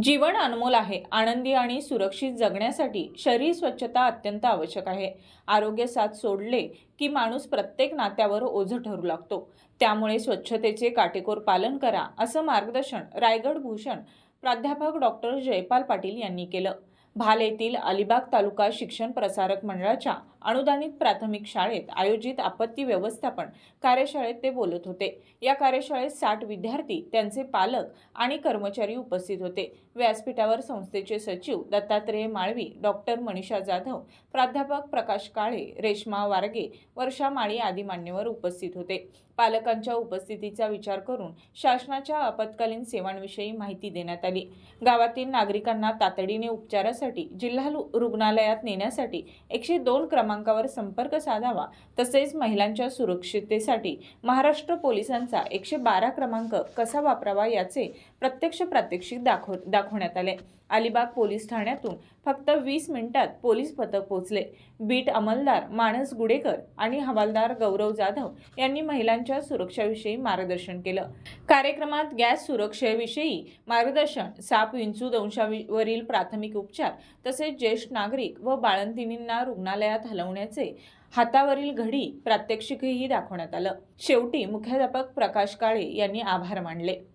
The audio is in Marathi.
जीवन अनमोल आहे. आनंदी आणि सुरक्षित जगण्यासाठी शरीर स्वच्छता अत्यंत आवश्यक आहे. आरोग्य साथ सोडले की माणूस प्रत्येक नात्यावर ओझं ठरू लागतो. त्यामुळे स्वच्छतेचे काटेकोर पालन करा, असं मार्गदर्शन रायगड भूषण प्राध्यापक डॉक्टर जयपाल पाटील यांनी केलं. भाल येथील अलिबाग तालुका शिक्षण प्रसारक मंडळाच्या अनुदानित प्राथमिक शाळेत आयोजित आपत्ती व्यवस्थापन कार्यशाळेत ते बोलत होते. या कार्यशाळेत 60 विद्यार्थी, त्यांचे पालक आणि कर्मचारी उपस्थित होते. व्यासपीठावर संस्थेचे सचिव दत्तात्रेय माळवी, डॉक्टर मनीषा जाधव, प्राध्यापक प्रकाश काळे, रेश्मा वारगे, वर्षा माळी आदी मान्यवर उपस्थित होते. पालकांच्या उपस्थितीचा विचार करून शासनाच्या आपत्कालीन सेवांविषयी माहिती देण्यात आली. गावातील नागरिकांना तातडीने उपचारासाठी जिल्हा रुग्णालयात नेण्यासाठी 102 क्रमांकावर संपर्क साधावा, तसेच महिलांच्या सुरक्षिततेसाठी महाराष्ट्र पोलिसांचा 112 क्रमांक कसा वापरावा याचे प्रत्यक्ष प्रात्यक्षिक दाखवण्यात आले. अलिबाग पोलीस ठाण्यातून फक्त 20 मिनिटात पोलीस पथक पोहोचले. बीट अंमलदार मानस गुडेकर आणि हवालदार गौरव जाधव यांनी महिलांच्या सुरक्षेविषयी मार्गदर्शन केलं. कार्यक्रमात गॅस सुरक्षेविषयी मार्गदर्शन, साप विंचू दंशावरील प्राथमिक उपचार, तसेच ज्येष्ठ नागरिक व बाळंतिणींना रुग्णालयात हलवण्याचे हातावरील घडी प्रात्यक्षिकही दाखवण्यात आलं. शेवटी मुख्याध्यापक प्रकाश काळे यांनी आभार मानले.